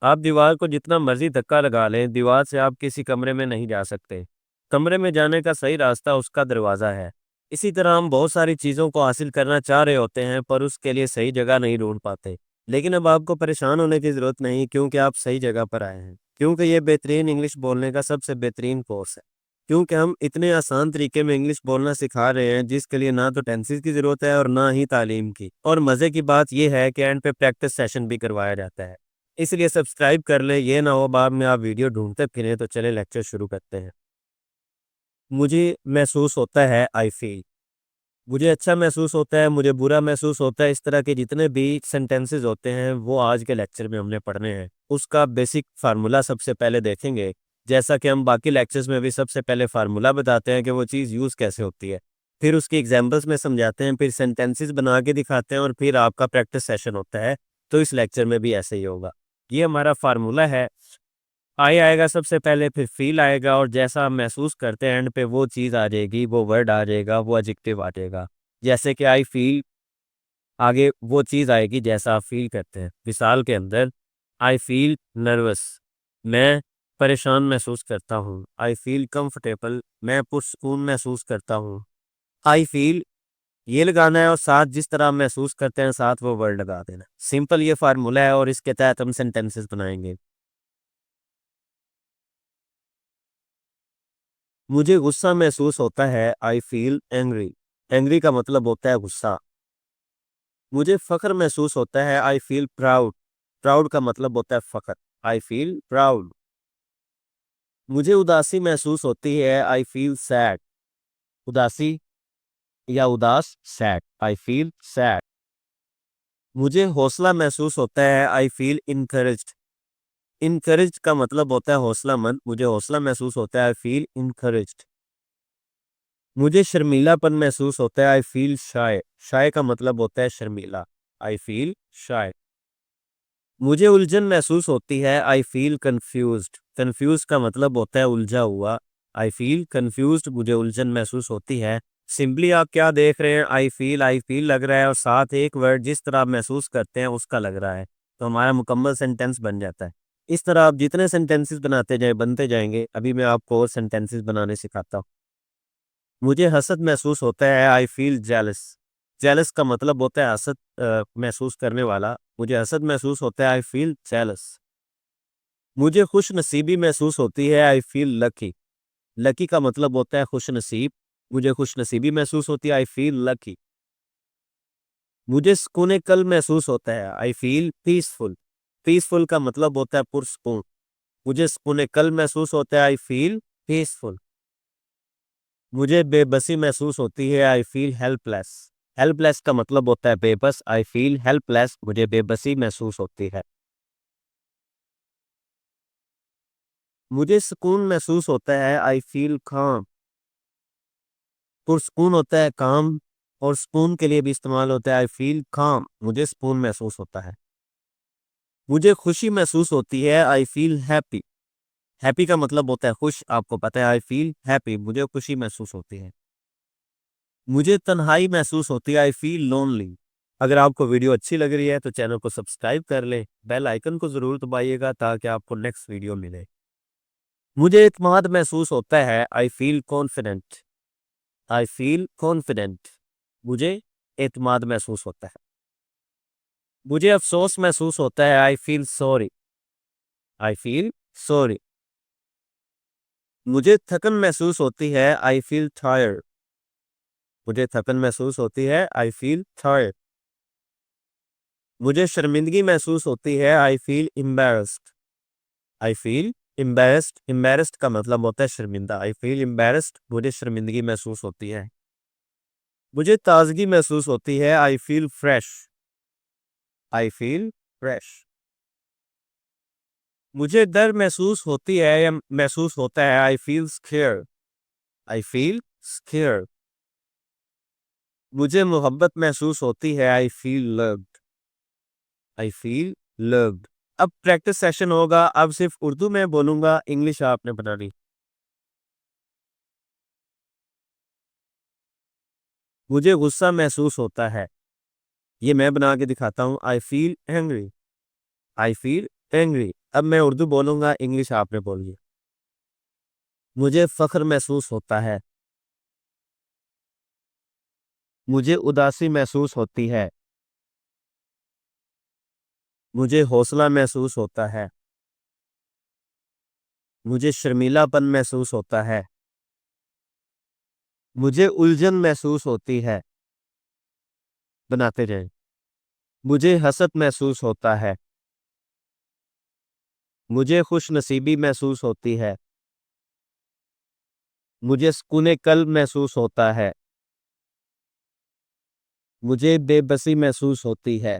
आप दीवार को जितना मर्जी धक्का लगा लें, दीवार से आप किसी कमरे में नहीं जा सकते। कमरे में जाने का सही रास्ता उसका दरवाज़ा है। इसी तरह हम बहुत सारी चीज़ों को हासिल करना चाह रहे होते हैं, पर उसके लिए सही जगह नहीं ढूंढ पाते। लेकिन अब आपको परेशान होने की ज़रूरत नहीं, क्योंकि आप सही जगह पर आए हैं। क्योंकि ये बेहतरीन इंग्लिश बोलने का सबसे बेहतरीन कोर्स है। क्योंकि हम इतने आसान तरीके में इंग्लिश बोलना सिखा रहे हैं, जिसके लिए ना तो टेंसेस की ज़रूरत है और ना ही तालीम की। और मज़े की बात यह है कि एंड पे प्रैक्टिस सेशन भी करवाया जाता है। इसलिए सब्सक्राइब कर लें, ये ना हो बाद में आप वीडियो ढूंढते फिरें। तो चले लेक्चर शुरू करते हैं। मुझे महसूस होता है, आई फील। मुझे अच्छा महसूस होता है, मुझे बुरा महसूस होता है। इस तरह के जितने भी सेंटेंसेस होते हैं वो आज के लेक्चर में हमने पढ़ने हैं। उसका बेसिक फार्मूला सबसे पहले देखेंगे। जैसा कि हम बाकी लेक्चर्स में भी सबसे पहले फार्मूला बताते हैं कि वो चीज़ यूज़ कैसे होती है। फिर उसकी एग्जाम्पल्स में समझाते हैं, फिर सेंटेंसेस बना के दिखाते हैं और फिर आपका प्रैक्टिस सेशन होता है। तो इस लेक्चर में भी ऐसे ही होगा। ये हमारा फार्मूला है। आई आएगा सबसे पहले, फिर फील आएगा, और जैसा हम महसूस करते हैं एंड पे वो चीज़ आ जाएगी, वो वर्ड आ जाएगा, वो एडजेक्टिव आ जाएगा। जैसे कि आई फील, आगे वो चीज़ आएगी जैसा आप फील करते हैं। मिसाल के अंदर, आई फील नर्वस, मैं परेशान महसूस करता हूँ। आई फील कंफर्टेबल, मैं पुरसकून महसूस करता हूँ। आई फील, ये लगाना है और साथ जिस तरह हम महसूस करते हैं साथ वो वर्ड लगा देना। सिंपल ये फार्मूला है और इसके तहत हम सेंटेंसेस बनाएंगे। मुझे गुस्सा महसूस होता है, आई फील एंग्री। एंग्री का मतलब होता है गुस्सा। मुझे फख्र महसूस होता है, आई फील प्राउड। प्राउड का मतलब होता है फख्र। I feel proud. मुझे उदासी महसूस होती है, आई फील सैड। उदासी या उदास, सैड, आई फील सैड। मुझे हौसला महसूस होता है, आई फील इनकरेज्ड। इनकरेज्ड का मतलब होता है हौसलामंद। मुझे हौसला महसूस होता है, आई फील इनकरेज्ड। मुझे शर्मीलापन महसूस होता है, आई फील शाय। शाय का मतलब होता है शर्मीला, आई फील शाय। मुझे उलझन महसूस होती है, आई फील कंफ्यूज्ड। कंफ्यूज का मतलब होता है उलझा हुआ। आई फील कंफ्यूज्ड, मुझे उलझन महसूस होती है। सिंपली आप क्या देख रहे हैं, आई फील लग रहा है और साथ एक वर्ड जिस तरह आप महसूस करते हैं उसका लग रहा है, तो हमारा मुकम्मल सेंटेंस बन जाता है। इस तरह आप जितने सेंटेंसेस बनाते जाए बनते जाएंगे। अभी मैं आपको और सेंटेंसेस बनाने सिखाता हूँ। मुझे हसद महसूस होता है, आई फील जेलस। जेलस का मतलब होता है हसद महसूस करने वाला। मुझे हसद महसूस होता है, आई फील जेलस। मुझे खुश नसीबी महसूस होती है, आई फील लकी। लकी का मतलब होता है खुश नसीब। मुझे खुश नसीबी महसूस होती है, आई फील लकी। मुझे सुकून कल महसूस होता है, आई फील पीसफुल। पीसफुल का मतलब होता है पुरसकून। मुझे सुकून कल महसूस होता है, आई फील पीसफुल। मुझे बेबसी महसूस होती है, आई फील हेल्पलेस। हेल्पलेस का मतलब होता है बेबस। आई फील हेल्पलेस, मुझे बेबसी महसूस होती है। मुझे सुकून महसूस होता है, आई फील काम। पुरसकून होता है काम, और सुकून के लिए भी इस्तेमाल होता है, आई फील काम, मुझे सुकून महसूस होता है। मुझे खुशी महसूस होती है, आई फील हैप्पी। हैप्पी का मतलब होता है खुश, आपको पता है। आई फील हैप्पी, मुझे खुशी महसूस होती है। मुझे तन्हाई महसूस होती है, आई फील लोनली। अगर आपको वीडियो अच्छी लग रही है तो चैनल को सब्सक्राइब कर लें, बेल आइकन को ज़रूर दबाइएगा ताकि आपको नेक्स्ट वीडियो मिले। मुझे इत्मीनान महसूस होता है, I feel confident. I feel confident, मुझे इत्मीनान महसूस होता है। मुझे अफसोस महसूस होता है, I feel sorry. I feel sorry. मुझे थकन महसूस होती है, आई फील टायर्ड। मुझे थकन महसूस होती है, आई फील टायर्ड। मुझे शर्मिंदगी महसूस होती है, I feel embarrassed. I feel embarrassed. Embarrassed का मतलब होता है शर्मिंदा। आई फील एम्बैरेस्ड, मुझे शर्मिंदगी महसूस होती है। मुझे ताजगी महसूस होती है, I feel fresh. I feel fresh. मुझे डर महसूस होती है या महसूस होता है, I feel square. I feel square. मुझे मोहब्बत महसूस होती है, I feel loved. I feel loved. अब प्रैक्टिस सेशन होगा। अब सिर्फ उर्दू में बोलूंगा, इंग्लिश आपने बनानी। मुझे गुस्सा महसूस होता है, ये मैं बना के दिखाता हूँ। I feel angry. I feel angry. अब मैं उर्दू बोलूंगा, इंग्लिश आपने बोलिए। मुझे फख्र महसूस होता है। मुझे उदासी महसूस होती है। मुझे हौसला महसूस होता है। मुझे शर्मीलापन महसूस होता है। मुझे उलझन महसूस होती है। बनाते जाएं। मुझे हसद महसूस होता है। मुझे खुश नसीबी महसूस होती है। मुझे सुकून कल्ब महसूस होता है। मुझे बेबसी महसूस होती है।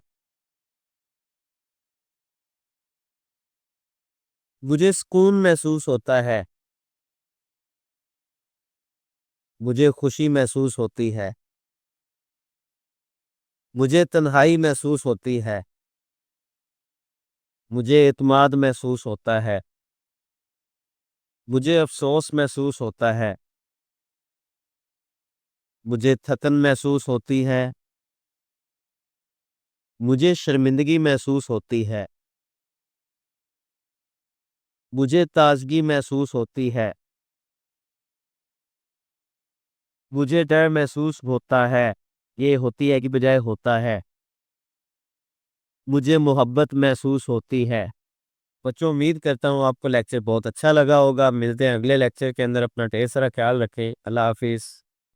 मुझे सुकून महसूस होता है। मुझे खुशी महसूस होती है। मुझे तन्हाई महसूस होती है। मुझे एतमाद महसूस होता है। मुझे अफसोस महसूस होता है। मुझे थकन महसूस होती है। मुझे शर्मिंदगी महसूस होती है। मुझे ताजगी महसूस होती है। मुझे डर महसूस होता है। ये होती है की बजाय होता है। मुझे मोहब्बत महसूस होती है। बच्चों, उम्मीद करता हूँ आपको लेक्चर बहुत अच्छा लगा होगा। मिलते हैं अगले लेक्चर के अंदर। अपना ढेर सारा ख्याल रखें। अल्लाह हाफिज़।